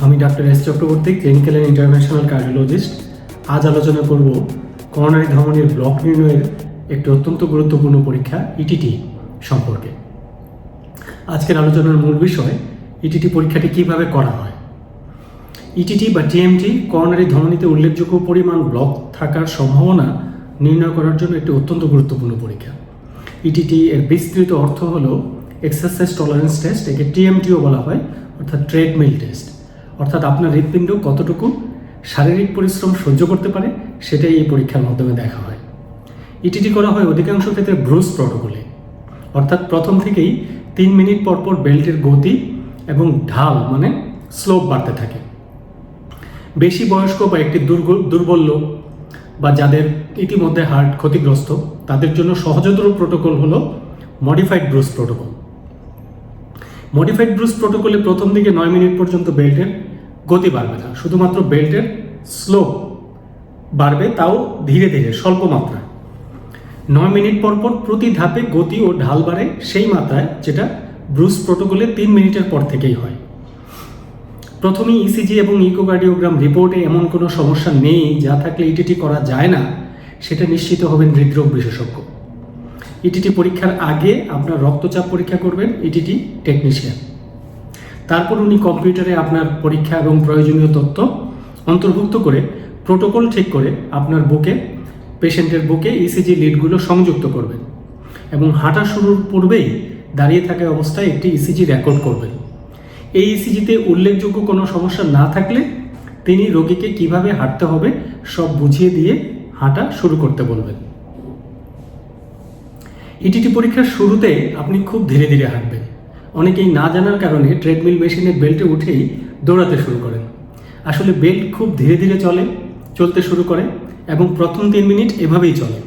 আমি doctor S Chakraborty, clinical and interventional cardiologist. আজ আলোচনা করব করোনারি ধমনির ব্লক নির্ণয়ের একটি অত্যন্ত গুরুত্বপূর্ণ পরীক্ষা ইটিটি সম্পর্কে। আজকের আলোচনার মূল বিষয় ইটিটি পরীক্ষাটি কিভাবে করা হয়। ইটিটি বা টিএমটি করোনারি ধমনিতে উল্লেখযোগ্য পরিমাণ ব্লক থাকার সম্ভাবনা নির্ণয় করার জন্য একটি অত্যন্ত গুরুত্বপূর্ণ পরীক্ষা। ইটিটি এর বিস্তৃত অর্থ হলো এক্সারসাইজ টলারেন্স টেস্ট, একে টিএমটিও বলা হয়, অর্থাৎ ট্রেডমিল টেস্ট। অর্থাৎ আপনার হৃৎপিণ্ড কতটুকু শারীরিক পরিশ্রম সহ্য করতে পারে সেটাই এই পরীক্ষার মাধ্যমে দেখা হয়। ইটিটি করা হয় অধিকাংশ ক্ষেত্রে ব্রুজ প্রটোকলে, অর্থাৎ প্রথম থেকেই 3 মিনিট পরপর বেল্টের গতি এবং ঢাল মানে স্লোপ বাড়তে থাকে। বেশি বয়স্ক বা একটি দুর্বল লোক বা যাদের ইতিমধ্যে হার্ট ক্ষতিগ্রস্ত তাদের জন্য সহজতর প্রোটোকল হলো মডিফাইড ব্রুজ প্রোটোকল। মডিফাইড ব্রুজ প্রোটোকলে প্রথম দিকে 9 মিনিট পর্যন্ত বেল্টের গতি বাড়বে না, শুধুমাত্র বেল্টের স্লোপ বাড়বে, তাও ধীরে ধীরে স্বল্প মাত্রায়। 9 মিনিট পরপর প্রতি ধাপে গতি ও ঢাল বাড়ে সেই মাত্রায় যেটা ব্রুজ প্রোটোকলে 3 মিনিটের পর থেকেই হয়। প্রথমেই ইসিজি এবং ইকোকার্ডিওগ্রাম রিপোর্টে এমন কোনো সমস্যা নেই যা থাকলে ইটিটি করা যায় না, সেটা নিশ্চিত হবেন হৃদরোগ বিশেষজ্ঞ। ইটিটি পরীক্ষার আগে আপনার রক্তচাপ পরীক্ষা করবেন ইটিটি টেকনিশিয়ান। তারপর উনি কম্পিউটারে আপনার পরীক্ষা এবং প্রয়োজনীয় তথ্য অন্তর্ভুক্ত করে প্রোটোকল ঠিক করে আপনার বুকে, পেশেন্টের বুকে ইসিজি লিডগুলো সংযুক্ত করবেন এবং হাঁটা শুরুর পূর্বেই দাঁড়িয়ে থাকা অবস্থায় একটি ইসিজি রেকর্ড করবেন। এই ইসিজিতে উল্লেখযোগ্য কোনো সমস্যা না থাকলে তিনি রোগীকে কিভাবে হাঁটতে হবে সব বুঝিয়ে দিয়ে হাঁটা শুরু করতে বলবেন। ইটিটি পরীক্ষার শুরুতে আপনি খুব ধীরে ধীরে হাঁটবেন। অনেকেই না জানার কারণে ট্রেডমিল মেশিনের বেল্টে উঠেই দৌড়াতে শুরু করেন। আসলে বেল্ট খুব ধীরে ধীরে চলতে শুরু করে এবং প্রথম 3 মিনিট এভাবেই চলে।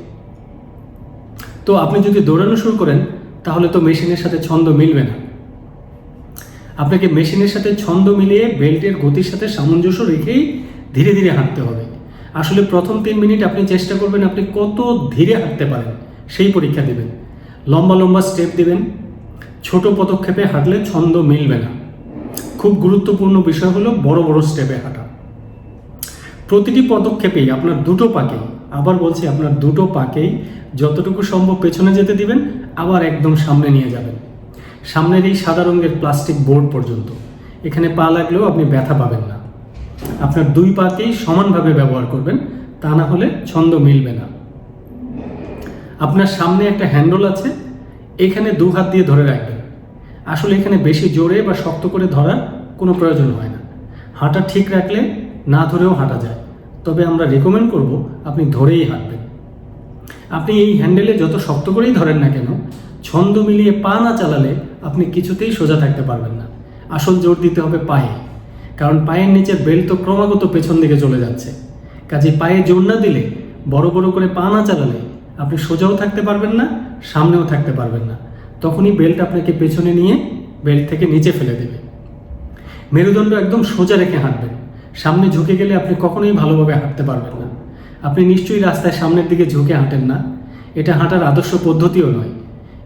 তো আপনি যদি দৌড়ানো শুরু করেন তাহলে তো মেশিনের সাথে ছন্দ মিলবে না। আপনাকে মেশিনের সাথে ছন্দ মিলিয়ে বেল্টের গতির সাথে সামঞ্জস্য রেখেই ধীরে ধীরে হাঁটতে হবে। আসলে প্রথম 3 মিনিট আপনি চেষ্টা করবেন আপনি কত ধীরে হাঁটতে পারেন সেই পরীক্ষা দেবেন। লম্বা লম্বা স্টেপ দিবেন, ছোট পদক্ষেপে হাঁটলে ছন্দ মিলবে না। খুব গুরুত্বপূর্ণ বিষয় হলো বড় বড় স্টেপে হাঁটা। প্রতিটি পদক্ষেপেই আপনার দুটো পাকেই, আবার বলছি আপনার দুটো পাকেই যতটুকু সম্ভব পেছনে যেতে দিবেন, আবার একদম সামনে নিয়ে যাবেন, সামনের এই সাদা রঙের প্লাস্টিক বোর্ড পর্যন্ত। এখানে পা লাগলেও আপনি ব্যথা পাবেন না। আপনার 2 পাকেই সমানভাবে ব্যবহার করবেন, তা না হলে ছন্দ মিলবে না। আপনার সামনে একটা হ্যান্ডল আছে, এখানে 2 হাত দিয়ে ধরে রাখবেন। আসলে এখানে বেশি জোরে বা শক্ত করে ধরার কোনো প্রয়োজন হয় না। হাঁটা ঠিক রাখলে না ধরেও হাঁটা যায়, তবে আমরা রেকমেন্ড করব আপনি ধরেই হাঁটবেন। আপনি এই হ্যান্ডেলে যত শক্ত করেই ধরেন না কেন, ছন্দ মিলিয়ে পা না চালালে আপনি কিছুতেই সোজা থাকতে পারবেন না। আসল জোর দিতে হবে পায়ে, কারণ পায়ের নিচের বেল্ট তো ক্রমাগত পেছন দিকে চলে যাচ্ছে। কাজে পায়ে জোর না দিলে, বড় বড় করে পা না চালালে আপনি সোজাও থাকতে পারবেন না, সামনেও থাকতে পারবেন না। তখনই বেল্ট আপনাকে পেছনে নিয়ে বেল্ট থেকে নিচে ফেলে দেবে। মেরুদণ্ড একদম সোজা রেখে হাঁটবেন। সামনে ঝুঁকে গেলে আপনি কখনোই ভালোভাবে হাঁটতে পারবেন না। আপনি নিশ্চয়ই রাস্তায় সামনের দিকে ঝুঁকে হাঁটেন না, এটা হাঁটার আদর্শ পদ্ধতিও নয়।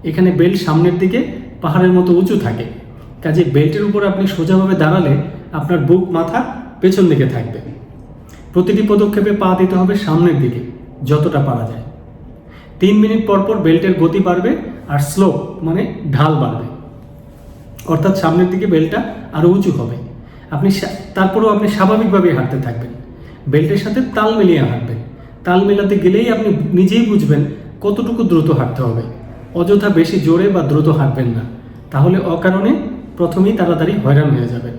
এখানে বেল্ট সামনের দিকে পাহাড়ের মতো উঁচু থাকে, কাজে বেল্টের উপর আপনি সোজাভাবে দাঁড়ালে আপনার বুক মাথা পেছন দিকে থাকবে। প্রতিটি পদক্ষেপে পা দিতে হবে সামনের দিকে যতটা পারা যায়। 3 মিনিট পরপর বেল্টের গতি বাড়বে আর স্লোপ মানে ঢাল বাড়বে, অর্থাৎ সামনের দিকে বেল্টটা আরও উঁচু হবে। তারপরেও আপনি স্বাভাবিকভাবে হাঁটতে থাকবেন, বেল্টের সাথে তাল মিলিয়ে হাঁটবেন। তাল মেলাতে গেলেই আপনি নিজেই বুঝবেন কতটুকু দ্রুত হাঁটতে হবে। অযথা বেশি জোরে বা দ্রুত হাঁটবেন না, তাহলে অকারণে প্রথমেই তাড়াতাড়ি হয়রান হয়ে যাবেন।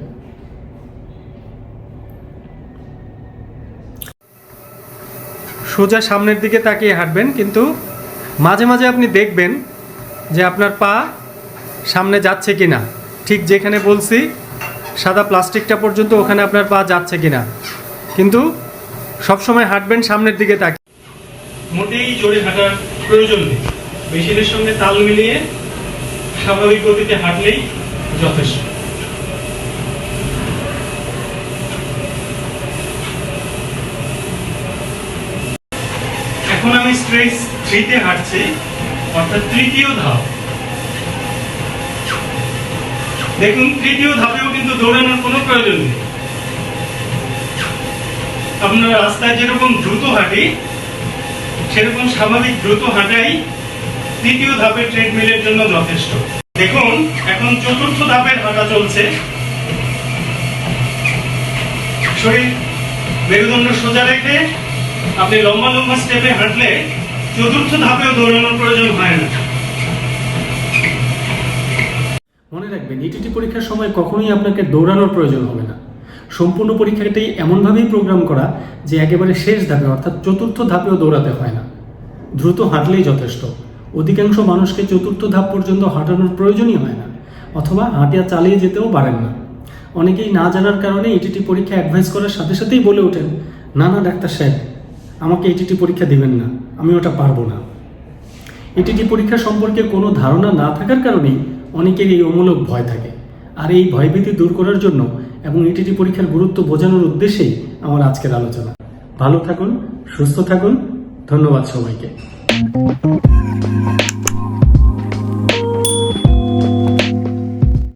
সোজা সামনের দিকে তাকিয়ে হাঁটবেন, কিন্তু মাঝে মাঝে আপনি দেখবেন যে আপনার পা সামনে যাচ্ছে কিনা। ঠিক যেখানে বলছি সাদা প্লাস্টিকটা পর্যন্ত, ওখানে আপনার পা যাচ্ছে কিনা। কিন্তু সবসময় হাঁটবেন সামনের দিকে তাকিয়ে। মোটেই জোরে হাঁটার প্রয়োজন নেই, মেশিনের সঙ্গে তাল মিলিয়ে স্বাভাবিক গতিতে হাঁটলেই যথেষ্ট। এখন আমি স্টেজ 3-তে হাঁটছি, অর্থাৎ তৃতীয় ধাপ। দেখুন তৃতীয় ধাপেও কিন্তু দৌড়ানোর কোনো প্রয়োজন নেই। আপনার রাস্তায় যেরকম দ্রুত হাঁটি সেরকম স্বাভাবিক দ্রুত হাঁটাই তৃতীয় ধাপের ট্রেডমিলের জন্য যথেষ্ট। দেখুন এখন চতুর্থ ধাপের হাঁটা চলছে। শরীর মেরুদণ্ড সোজা রেখে আপনি লম্বা লম্বা স্টেপে হাঁটলে চতুর্থ ধাপেও দৌড়ানোর প্রয়োজন হয় না। মনে রাখবেন, ইটিটি পরীক্ষার সময় কখনোই আপনাকে দৌড়ানোর প্রয়োজন হবে না। সম্পূর্ণ পরীক্ষাটি এমনভাবেই প্রোগ্রাম করা যে একেবারে শেষ ধাপে অর্থাৎ চতুর্থ ধাপেও দৌড়াতে হয় না, দ্রুত হাঁটলেই যথেষ্ট। অধিকাংশ মানুষকে চতুর্থ ধাপ পর্যন্ত হাঁটানোর প্রয়োজনই হয় না, অথবা হাঁটিয়া চালিয়ে যেতেও পারেন না। অনেকেই না জানার কারণে ইটিটি পরীক্ষা অ্যাডভাইস করার সাথে সাথেই বলে ওঠেন, না না ডাক্তার সাহেব, আমাকে ইটিটি পরীক্ষা দিবেন না, আমি ওটা পারবো না। ইটিটি পরীক্ষা সম্পর্কে কোনো ধারণা না থাকার কারণেই অনেকের এই অমূলক ভয় থাকে। আর এই ভয়ভীতি দূর করার জন্য এবং ইটিটি পরীক্ষার গুরুত্ব বোঝানোর উদ্দেশ্যেই আমার আজকের আলোচনা। ভালো থাকুন, সুস্থ থাকুন, ধন্যবাদ সবাইকে।